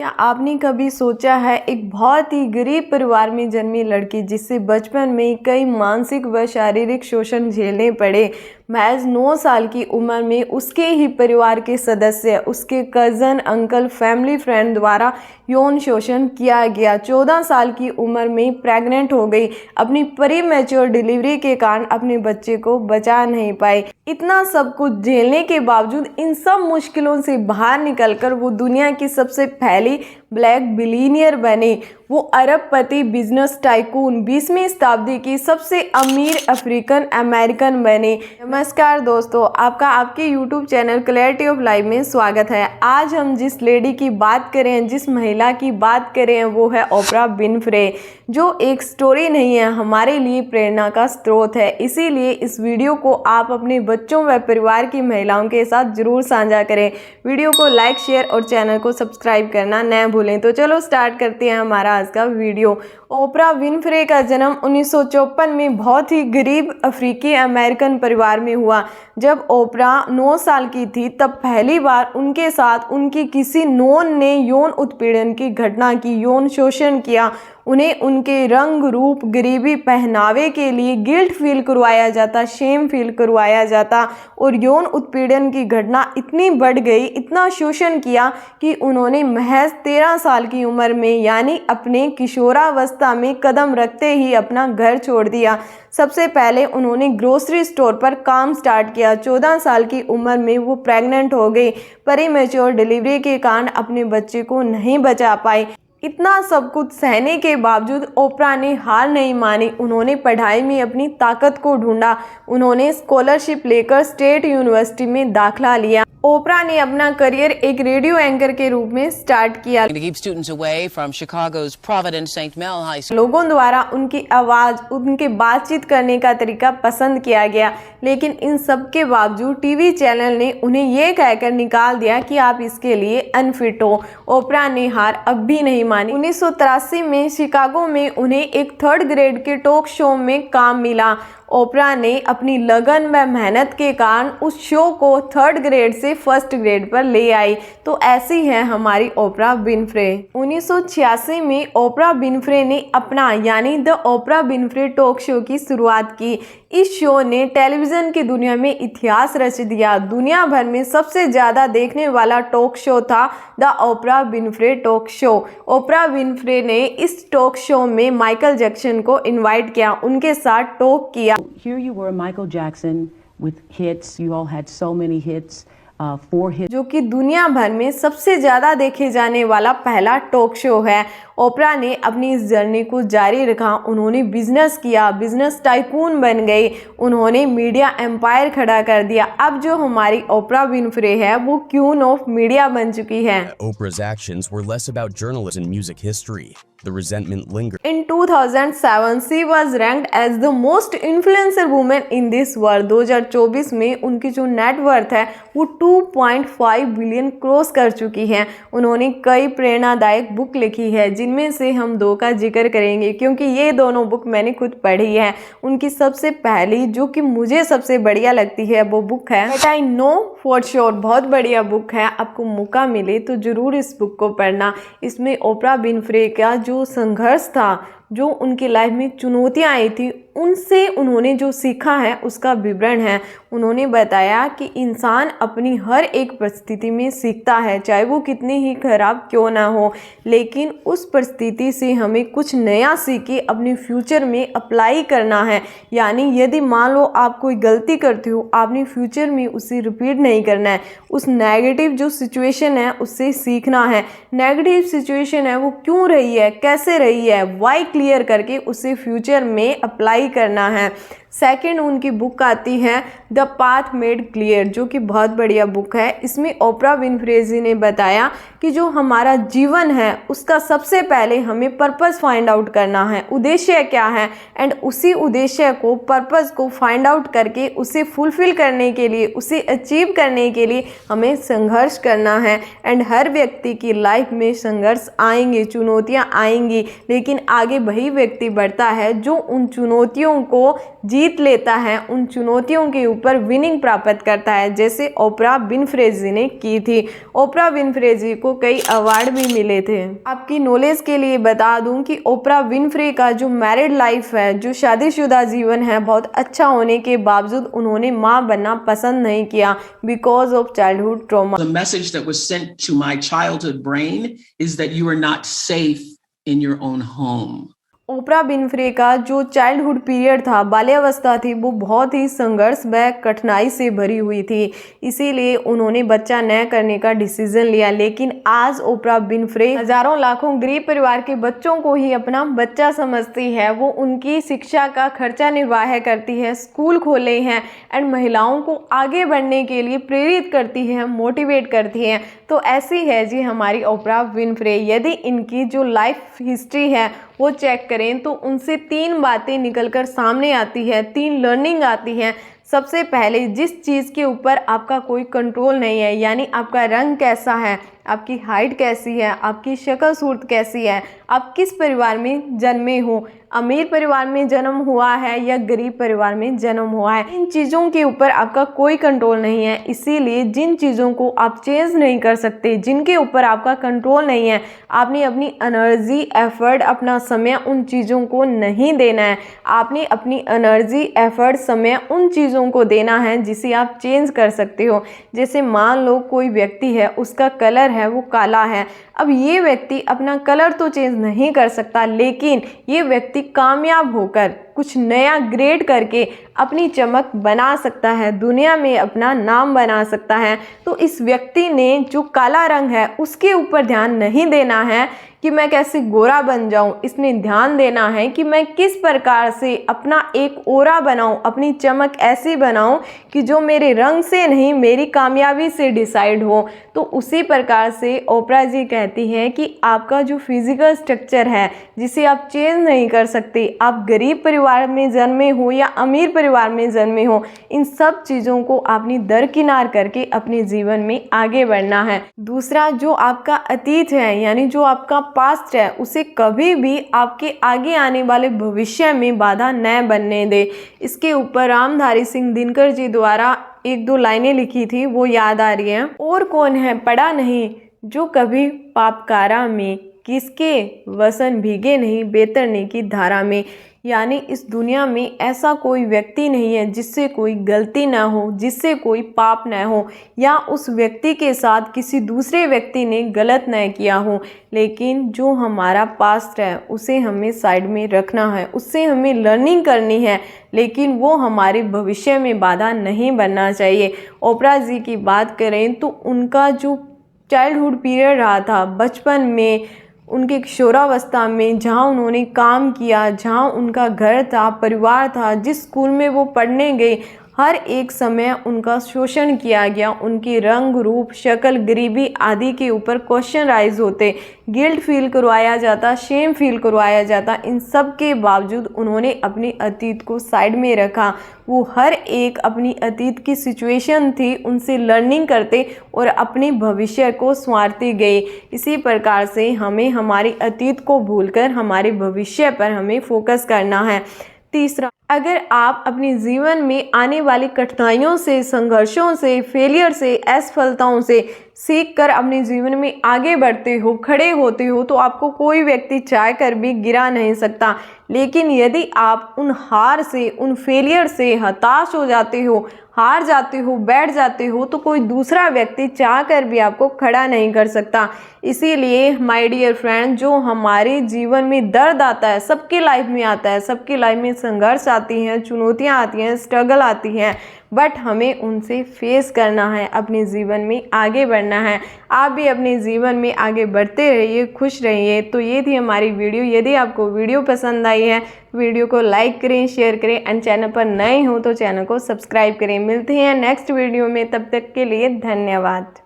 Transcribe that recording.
क्या आपने कभी सोचा है एक बहुत ही गरीब परिवार में जन्मी लड़की जिससे बचपन में कई मानसिक व शारीरिक शोषण झेलने पड़े, महज 9 साल की उम्र में उसके ही परिवार के सदस्य, उसके कज़न, अंकल, फैमिली फ्रेंड द्वारा यौन शोषण किया गया। 14 साल की उम्र में प्रेग्नेंट हो गई। अपनी प्री मैच्योर डिलीवरी के कारण अपने बच्चे को बचा नहीं पाई। इतना सब कुछ झेलने के बावजूद इन सब मुश्किलों से बाहर निकलकर वो दुनिया की सबसे पहली ब्लैक बिलियनियर बने। वो अरबपति बिजनेस टाइकून 20वीं शताब्दी की सबसे अमीर अफ्रीकन अमेरिकन बने। नमस्कार दोस्तों, आपका आपके YouTube channel clarity of life में स्वागत है। आज हम जिस लेडी की बात करें, जिस महिला की बात करें, वो है ओपरा विनफ्रे, जो एक स्टोरी नहीं है, हमारे लिए प्रेरणा का स्रोत है। इसीलिए इस वीडियो को आप अपने बच्चों व परिवार की महिलाओं के साथ जरूर साझा करें। वीडियो को लाइक, शेयर और चैनल को सब्सक्राइब करना न भूलें। तो चलो स्टार्ट करते हैं हमारा आज का वीडियो। ओपरा विनफ्रे का जन्म 1954 में बहुत ही गरीब अफ्रीकी अमेरिकन परिवार में हुआ। जब ओपरा 9 साल की थी तब पहली बार उनके साथ उनकी किसी नोन ने यौन उत्पीड़न की घटना की, यौन शोषण किया। उन्हें उनके रंग, रूप, गरीबी, पहनावे के लिए गिल्ट फील करवाया जाता, शेम फील करवाया जाता और यौन उत्पीड़न की घटना इतनी बढ़ गई, इतना शोषण किया कि उन्होंने महज 13 साल की उम्र में, यानी अपने किशोरावस्था में कदम रखते ही अपना घर छोड़ दिया। सबसे पहले उन्होंने ग्रोसरी स्टोर पर काम स्टार्ट किया। 14 साल की उम्र में वो प्रेग्नेंट हो गई। प्री मैच्योर डिलीवरी के कारण अपने बच्चे को नहीं बचा पाई। इतना सब कुछ सहने के बावजूद ओपरा ने हार नहीं मानी। उन्होंने पढ़ाई में अपनी ताकत को ढूंढा। उन्होंने स्कॉलरशिप लेकर स्टेट यूनिवर्सिटी में दाखिला लिया। ओपरा ने अपना करियर एक रेडियो एंकर के रूप में स्टार्ट किया। लोगों द्वारा उनकी आवाज़, उनके बातचीत करने का तरीका पसंद किया गया, लेकिन इन सब के बावजूद टीवी चैनल ने उन्हें ये कहकर निकाल दिया कि आप इसके लिए अनफिट हो। ओपरा ने हार अब भी नहीं मानी। 1983 में शिकागो में उन्हें एक 3rd ग्रेड के टॉक शो में काम मिला। ओपरा ने अपनी लगन व मेहनत के कारण उस शो को 3rd ग्रेड से 1st ग्रेड पर ले आई। तो ऐसी है हमारी ओपरा विनफ्रे। 1986 में ओपरा विनफ्रे ने अपना यानी the Oprah Winfrey talk show की शुरुआत की। इस शो ने टेलीविज़न की दुनिया में इतिहास रच दिया। दुनिया भर में सबसे ज़्यादा देखने वाला टॉक शो था the Oprah Winfrey talk show. Oprah Winfrey ने इस टॉक शो में माइकल जैक्सन को इनवाइट किया, उनके साथ टॉक किया। Here you were, Michael Jackson, with hits. You all had so many hits. 4 hits. जो कि दुनिया भर में सबसे ज़्यादा देखे जाने वाला पहला टॉक शो है। ओपरा ने अपनी इस जर्नी को जारी रखा। उन्होंने बिजनेस किया, बिजनेस टाइकून बन गई। उन्होंने मीडिया एम्पायर खड़ा कर दिया। अब जो हमारी ओपरा विनफ्रे है वो क्वीन ऑफ मीडिया बन चुकी है। Oprah's actions were less about journalism and music history. The resentment lingered. In 2007, she was ranked as the most influential woman in this world. 2024 में उनकी जो नेटवर्थ है वो 2.5 बिलियन क्रॉस कर चुकी है। उन्होंने कई प्रेरणादायक बुक लिखी है, जिनमें से हम 2 का जिक्र करेंगे, क्योंकि ये दोनों बुक मैंने खुद पढ़ी है। उनकी सबसे पहली, जो कि मुझे सबसे बढ़िया लगती है, वो बुक है but I know for sure. बहुत बढ़िया बुक है, आपको मौका मिले तो ज़रूर इस बुक को पढ़ना। इसमें ओपरा विनफ्रे का जो संघर्ष था, जो उनकी लाइफ में चुनौतियां आई थी, उनसे उन्होंने जो सीखा है उसका विवरण है। उन्होंने बताया कि इंसान अपनी हर एक परिस्थिति में सीखता है, चाहे वो कितनी ही खराब क्यों ना हो, लेकिन उस परिस्थिति से हमें कुछ नया सीख के अपने फ्यूचर में अप्लाई करना है। यानी यदि मान लो आप कोई गलती करते हो, आपने फ्यूचर में उसे रिपीट नहीं करना है। उस नेगेटिव जो सिचुएशन है उससे सीखना है। नेगेटिव सिचुएशन है वो क्यों रही है, कैसे रही है, वाई क्लियर करके उसे फ्यूचर में अप्लाई करना है। सेकंड उनकी बुक आती है द पाथ मेड क्लियर, जो कि बहुत बढ़िया बुक है। इसमें ओपरा विनफ्रे जी ने बताया कि जो हमारा जीवन है उसका सबसे पहले हमें पर्पस फाइंड आउट करना है, उद्देश्य क्या है, एंड उसी उद्देश्य को, पर्पस को फाइंड आउट करके उसे फुलफिल करने के लिए, उसे अचीव करने के लिए हमें संघर्ष करना है। एंड हर व्यक्ति की लाइफ में संघर्ष आएंगे, चुनौतियाँ आएंगी, लेकिन आगे वही व्यक्ति बढ़ता है जो उन चुनौतियों को जीत लेता है, उन चुनौतियों के ऊपर विनिंग प्राप्त करता है, जैसे ओपरा विनफ्रे जी ने की थी। ओपरा विनफ्रे जी को कई अवार्ड भी मिले थे। आपकी नॉलेज के लिए बता दूं कि ओपरा विनफ्रे का जो मैरिड लाइफ है, जो शादीशुदा जीवन है, बहुत अच्छा होने के बावजूद उन्होंने माँ बनना पसंद नहीं किया because of childhood trauma. The message that was sent to my childhood brain is that you are not safe in your own home. Oprah Winfrey का जो चाइल्डहुड पीरियड था, बाल्यावस्था थी, वो बहुत ही संघर्ष व कठिनाई से भरी हुई थी। इसीलिए उन्होंने बच्चा न करने का डिसीजन लिया। लेकिन आज ओपरा विनफ्रे हजारों लाखों गरीब परिवार के बच्चों को ही अपना बच्चा समझती है। वो उनकी शिक्षा का खर्चा निर्वाह करती है, स्कूल खोले हैं एंड महिलाओं को आगे बढ़ने के लिए प्रेरित करती है, मोटिवेट करती है। तो ऐसी है जी हमारी ओपरा विनफ्रे। यदि इनकी जो लाइफ हिस्ट्री है वो चेक करें तो उनसे 3 बातें निकलकर सामने आती है, 3 लर्निंग आती हैं। सबसे पहले, जिस चीज़ के ऊपर आपका कोई कंट्रोल नहीं है, यानी आपका रंग कैसा है, आपकी हाइट कैसी है, आपकी शक्ल सूरत कैसी है, आप किस परिवार में जन्मे हो, अमीर परिवार में जन्म हुआ है या गरीब परिवार में जन्म हुआ है, इन चीज़ों के ऊपर आपका कोई कंट्रोल नहीं है। इसीलिए जिन चीज़ों को आप चेंज नहीं कर सकते, जिनके ऊपर आपका कंट्रोल नहीं है, आपने अपनी एनर्जी, एफर्ट, अपना समय उन चीज़ों को नहीं देना है। आपने अपनी एनर्जी, एफर्ट, समय उन चीज़ों को देना है जिसे आप चेंज कर सकते हो। जैसे मान लो कोई व्यक्ति है, उसका कलर है वो काला है। अब ये व्यक्ति अपना कलर तो चेंज नहीं कर सकता, लेकिन ये व्यक्ति कामयाब होकर कुछ नया ग्रेड करके अपनी चमक बना सकता है, दुनिया में अपना नाम बना सकता है। तो इस व्यक्ति ने जो काला रंग है उसके ऊपर ध्यान नहीं देना है कि मैं कैसे गोरा बन जाऊं, इसमें ध्यान देना है कि मैं किस प्रकार से अपना एक ओरा बनाऊं, अपनी चमक ऐसी बनाऊं कि जो मेरे रंग से नहीं, मेरी कामयाबी से डिसाइड हो। तो उसी प्रकार से ओपरा जी कहती हैं कि आपका जो फिजिकल स्ट्रक्चर है जिसे आप चेंज नहीं कर सकते, आप गरीब परिवार में जन्मे हो या अमीर परिवार में जन्मे हो, इन सब चीज़ों को आपने दरकिनार करके अपने जीवन में आगे बढ़ना है। दूसरा, जो आपका अतीत है यानी जो आपका पास्ट है, उसे कभी भी आपके आगे आने वाले भविष्य में बाधा न बनने दे। इसके ऊपर रामधारी सिंह दिनकर जी द्वारा 1-2 लाइनें लिखी थी, वो याद आ रही हैं। और कौन है पड़ा नहीं जो कभी पापकारा में, किसके वसन भीगे नहीं बेतरने की धारा में। यानी इस दुनिया में ऐसा कोई व्यक्ति नहीं है जिससे कोई गलती ना हो, जिससे कोई पाप ना हो, या उस व्यक्ति के साथ किसी दूसरे व्यक्ति ने गलत न किया हो। लेकिन जो हमारा पास्ट है उसे हमें साइड में रखना है, उससे हमें लर्निंग करनी है, लेकिन वो हमारे भविष्य में बाधा नहीं बनना चाहिए। ओपरा जी की बात करें तो उनका जो चाइल्डहुड पीरियड रहा था, बचपन में, उनके किशोरावस्था में, जहाँ उन्होंने काम किया, जहाँ उनका घर था, परिवार था, जिस स्कूल में वो पढ़ने गए, हर एक समय उनका शोषण किया गया। उनकी रंग, रूप, शक्ल, गरीबी आदि के ऊपर क्वेश्चन राइज होते, गिल्ट फील करवाया जाता, शेम फील करवाया जाता। इन सब के बावजूद उन्होंने अपने अतीत को साइड में रखा। वो हर एक अपनी अतीत की सिचुएशन थी उनसे लर्निंग करते और अपने भविष्य को संवारते गए। इसी प्रकार से हमें हमारे अतीत को भूलकर हमारे भविष्य पर हमें फोकस करना है। तीसरा, अगर आप अपने जीवन में आने वाली कठिनाइयों से, संघर्षों से, फेलियर से, असफलताओं से सीख कर अपने जीवन में आगे बढ़ते हो, खड़े होते हो, तो आपको कोई व्यक्ति चाह कर भी गिरा नहीं सकता। लेकिन यदि आप उन हार से, उन फेलियर से हताश हो जाते हो, हार जाते हो, बैठ जाते हो, तो कोई दूसरा व्यक्ति चाह कर भी आपको खड़ा नहीं कर सकता। इसीलिए माय डियर फ्रेंड, जो हमारे जीवन में दर्द आता है, सबके लाइफ में आता है, सबके लाइफ में संघर्ष आती हैं, चुनौतियाँ आती हैं, स्ट्रगल आती हैं, बट हमें उनसे फेस करना है, अपने जीवन में आगे बढ़ना है। आप भी अपने जीवन में आगे बढ़ते रहिए, खुश रहिए। तो ये थी हमारी वीडियो। यदि आपको वीडियो पसंद आई है, वीडियो को लाइक करें, शेयर करें एंड चैनल पर नए हो तो चैनल को सब्सक्राइब करें। मिलते हैं नेक्स्ट वीडियो में, तब तक के लिए धन्यवाद।